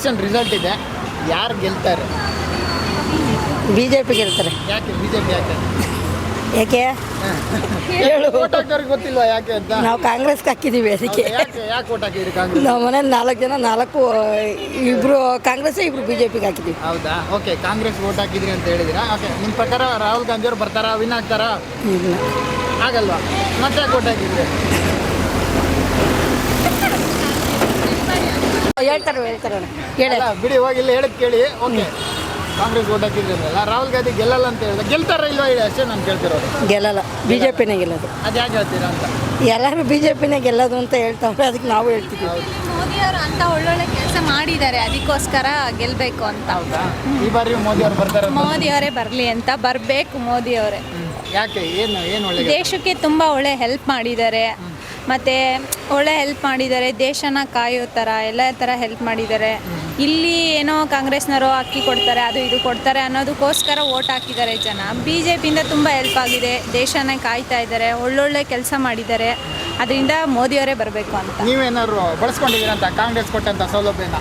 Result ಇದೆ, ಯಾರು ಗೆಲ್ತಾರೆ? ಬಿಜೆಪಿ ಗೆಲ್ತಾರೆ. ಯಾಕೆ ಬಿಜೆಪಿ? ಯಾಕೆ ಹೇಳು. ಓಟ್ ಹಾಕೋರಿಗೆ ಗೊತ್ತಿಲ್ವಾ ಯಾಕೆ ಅಂತ? ನಾವು ಕಾಂಗ್ರೆಸ್ಗೆ ಹಾಕಿದ್ದೀವಿ. ಅದಕ್ಕೆ ಯಾಕೆ ಓಟ್ ಹಾಕಿದ್ರಿ ಕಾಂಗ್ರೆಸ್? ನಮ್ಮ ಮನೇಲಿ 4 ಜನ, 4 ಇಬ್ಬರು ಕಾಂಗ್ರೆಸ್, ಇಬ್ಬರು ಬಿಜೆಪಿಗೆ ಹಾಕಿದ್ದೀವಿ. ಹೌದಾ? ಓಕೆ, ಕಾಂಗ್ರೆಸ್ ಓಟ್ ಹಾಕಿದ್ರಿ ಅಂತ ಹೇಳಿದಿರಾ? ಓಕೆ, ನಿಮ್ಮ ಪ್ರಕಾರ ರಾಹುಲ್ ಗಾಂಧಿ ಅವ್ರು ಬರ್ತಾರಾ, ವಿನ್ ಆಗ್ತಾರಾ? ಇಲ್ಲ, ಆಗಲ್ವಾ? ಮತ್ತೆ ಯಾಕೆ ಓಟ್ ಹಾಕಿದ್ರಿ? ಹೇಳ್ತಾರೆ ಹೇಳಿ. ಅಲ್ಲ ಬಿಡಿ, ಹೋಗಿ ಇಲ್ಲಿ ಹೇಳಕ್ ಕೇಳಿ. ಓಕೆ, ಕಾಂಗ್ರೆಸ್ ಓಟ್ ಹಾಕಿದ್ರಿ ಅಂದ್ರಲ್ಲ, ರಾಹುಲ್ ಗಾಂಧಿ ಗೆಲ್ಲಲ್ಲ ಅಂತ ಹೇಳಿದ್ರೆ ಗೆಲ್ತಾರ ಇಲ್ವಾ ಹೇಳಿ, ಅಷ್ಟೇ ನಾನು ಕೇಳ್ತಿರೋದು. ಗೆಲ್ಲಲ್ಲ, ಬಿಜೆಪಿನೇ ಗೆಲ್ಲೋದು. ಅದು ಯಾಕೆ ಹೇಳ್ತೀರಾ ಅಂತ? ಎಲ್ಲರೂ ಬಿಜೆಪಿನೇ ಗೆಲ್ಲೋದು ಅಂತ ಹೇಳ್ತಾವ್ರೆ, ಅದಕ್ಕೆ ನಾವು ಹೇಳ್ತಿದ್ದೀವಿ. ಮೋದಿ ಅವರು ಅಂತ ಒಳ್ಳೊಳ್ಳೆ ಕೆಲಸ ಮಾಡಿದ್ದಾರೆ, ಅದಕ್ಕೋಸ್ಕರ ಗೆಲ್ಲಬೇಕು ಅಂತ. ಹೌದಾ? ಈ ಬಾರಿ ಮೋದಿ ಅವ್ರು ಬರ್ತಾರೆ? ಮೋದಿ ಅವರೇ ಬರಲಿ ಅಂತ, ಬರಬೇಕು ಮೋದಿ ಅವರೇ. ಯಾಕೆ? ಏನು ಒಳ್ಳೆ ದೇಶಕ್ಕೆ ತುಂಬ ಒಳ್ಳೆ ಹೆಲ್ಪ್ ಮಾಡಿದ್ದಾರೆ, ಮತ್ತು ಒಳ್ಳೆ ಹೆಲ್ಪ್ ಮಾಡಿದ್ದಾರೆ, ದೇಶನ ಕಾಯೋ ಥರ ಎಲ್ಲ ಥರ ಹೆಲ್ಪ್ ಮಾಡಿದ್ದಾರೆ. ಇಲ್ಲಿ ಏನೋ ಕಾಂಗ್ರೆಸ್ನವರು ಅಕ್ಕಿ ಕೊಡ್ತಾರೆ, ಅದು ಇದು ಕೊಡ್ತಾರೆ ಅನ್ನೋದಕ್ಕೋಸ್ಕರ ಓಟ್ ಹಾಕಿದ್ದಾರೆ ಜನ. ಬಿ ಜೆ ಪಿಯಿಂದ ತುಂಬ ಹೆಲ್ಪ್ ಆಗಿದೆ, ದೇಶನ ಕಾಯ್ತಾ ಇದ್ದಾರೆ, ಒಳ್ಳೊಳ್ಳೆ ಕೆಲಸ ಮಾಡಿದ್ದಾರೆ. ಅದರಿಂದ ಮೋದಿಯವರೇ ಬರಬೇಕು ಅಂತ. ನೀವೇನಾದ್ರು ಬಳಸ್ಕೊಂಡಿದ್ದೀರಾ ಅಂತ ಕಾಂಗ್ರೆಸ್ ಕೊಟ್ಟಂಥ ಸೌಲಭ್ಯನ?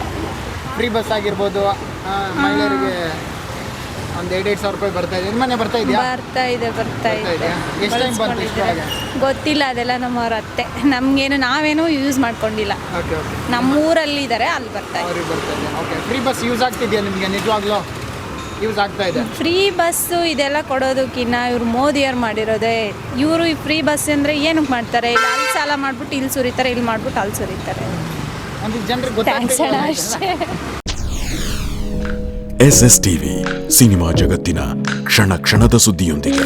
ಫ್ರೀ ಬಸ್ ಆಗಿರ್ಬೋದು, ಮಹಿಳೆಯರಿಗೆ ಒಂದು 2,000 ರೂಪಾಯಿ ಬರ್ತಾ ಇದೆ. ನಿಮ್ಮನೆ ಬರ್ತಾ ಇದೆಯಾ? ಬರ್ತಾ ಇದೆ. ಎಷ್ಟು ಟೈಮ್ ಬಂತು? ಇಷ್ಟೊಳಗೆ ಗೊತ್ತಿಲ್ಲ, ಅದೆಲ್ಲ ನಮ್ಮವ್ರ ಅತ್ತೆ. ನಮಗೇನು, ನಾವೇನು ಯೂಸ್ ಮಾಡ್ಕೊಂಡಿಲ್ಲ. ಓಕೆ, ನಮ್ಮೂರಲ್ಲಿ ಇದ್ದಾರೆ, ಅಲ್ಲಿ ಬರ್ತಾ ಇದೆ. ಅವ್ರಿಗೆ ಬರ್ತಾ ಇದೆ. ಓಕೆ, ಫ್ರೀ ಬಸ್ ಯೂಸ್ ಆಗ್ತಿದೆಯಾ ನಿಮಗೆ? ನಿಜವಾಗ್ಲೂ ಯೂಸ್ ಆಗ್ತಾ ಇದೆ? ಫ್ರೀ ಬಸ್ಸು ಇದೆಲ್ಲ ಕೊಡೋದಕ್ಕಿಂತ ಇವ್ರು ಮೋದಿಯವ್ರು ಮಾಡಿರೋದೇ. ಇವರು ಈ ಫ್ರೀ ಬಸ್ ಅಂದರೆ ಏನಕ್ಕೆ ಮಾಡ್ತಾರೆ? ಇಲ್ಲಿ ಅಲ್ಲಿ ಸಾಲ ಮಾಡಿಬಿಟ್ಟು ಇಲ್ಲಿ ಸುರಿತಾರೆ, ಇಲ್ಲಿ ಮಾಡಿಬಿಟ್ಟು ಅಲ್ಲಿ ಸುರಿತಾರೆ. ಒಂದು ಜನರಿಗೆ ಥ್ಯಾಂಕ್ಸ್ ಅಣ್ಣ, ಗೊತ್ತಾಗ್ತಿಲ್ಲ ಅಷ್ಟೇ. SS TV ಸಿನಿಮಾ ಜಗತ್ತಿನ ಕ್ಷಣ ಕ್ಷಣದ ಸುದ್ದಿಯೊಂದಿಗೆ.